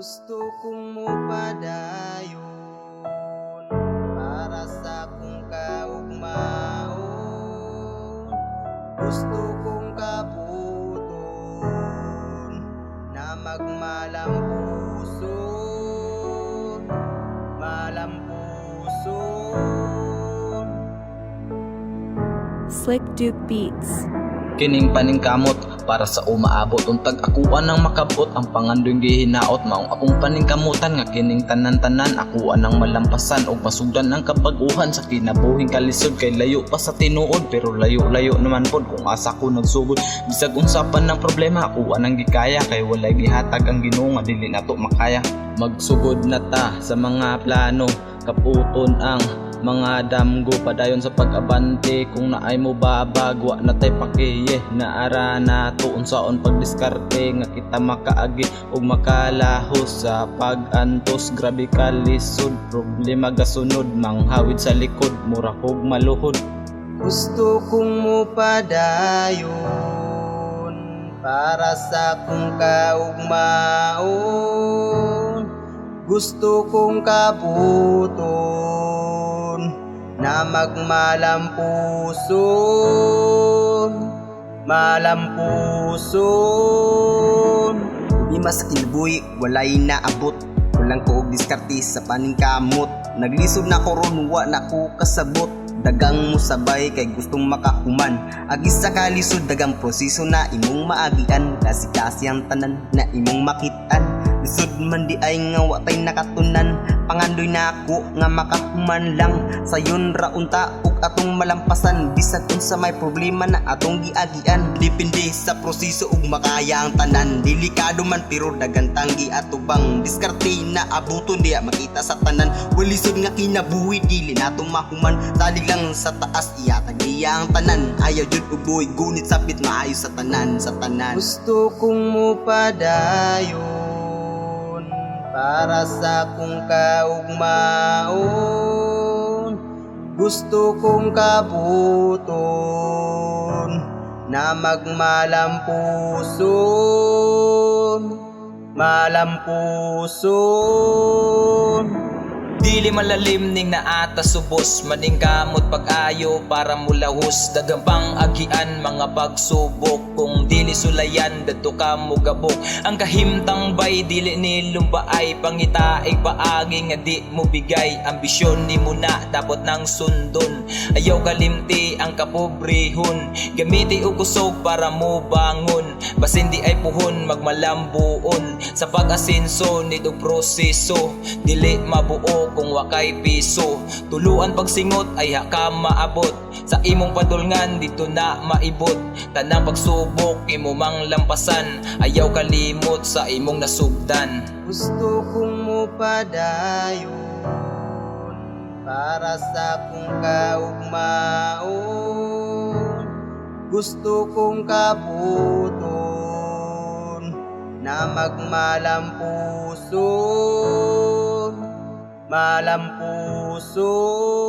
Gusto kong mupadayon para sa kong kaugmaon. Gusto kong kaputon na magmalampuson, malampuson. Slick Duke Beats. Kining paningkamot para sa umaabot untag akuan nang makabot ang pangandoy gihinaot maong akong paningkamutan nga kining tanan-tanan akuan nang malampasan og masugdan ang kabag-uhan sa kinabuhing kalisod kay layo pa sa tinuod pero layo-layo naman pod kung asa ko nagsugod bisag unsapan ng problema akuan nang gikaya kay walay gihatag ang Ginoo nga dili nato makaya magsugod na ta sa mga plano kaputon ang mga damgo padayon sa pag-abante kung naay mo babagwa na tay pakiye naara na to unsaon pagdiskarte nga kita makaagi ug makalahos sa pag-antos grabe kalisod problema gasunod manghawid sa likod mura kog maluhod. Gusto kong mupadayon para sa kong kaugmaon. Gusto kong kaputon na magmalampuson, malampuson. Lima sa kinabuhi, walay naabot. Walang ko og diskarte sa paningkamot. Naglisod na ko ron, wa na ko kasabot. Dagang mo sabay kay gustong makahuman. Agis sa kalisod, dagang proseso na imong maagian. Kasi ang tanan na imong makitaan. Lisod man di ay nga watay nakatunan. Pangandoy na ako nga makahuman lang. Sayon raunta ug atong malampasan. Bisag unsa may problema na atong giagian. Depende sa proseso ug makaya ang tanan. Delikado man pero dagang tanggi atubang. Diskarte na abuton diya makita sa tanan. Walisod nga kinabuhi dili nato mahuman. Salig lang sa taas iyatag diya ang tanan. Ayaw jud ug buhi gunit sapit maayo sa tanan sa tanan. Gusto kong mupadayon para sa kong kaugmaon. Gusto kong kaputon na magmalampuson, malampuson. Dili malalim ning naata subos maning kamot pag-ayo para mulahos dagang pang-agian mga pagsubok kung dili sulayan dadto ka mo gabok ang kahimtang bay dili ni lumbaay pangitaig paagi nga di mo bigay ambisyon ni mo na dapat nang sundon ayaw kalimti ang kapobrehon gamiti og kusog para mo bangon basin di ay puhon magmalambuon sa pag-asenso nito proseso dili mabuo kung wakay piso tuluan pagsingot ay haka maabot sa imong padulngan dito na maibot tanang pagsubok imo mang lampasan ayaw kalimot sa imong nasugdan. Gusto kong mupadayon para sa kong kaugmaon. Gusto kong kaputon na magmalampuson, malampuson.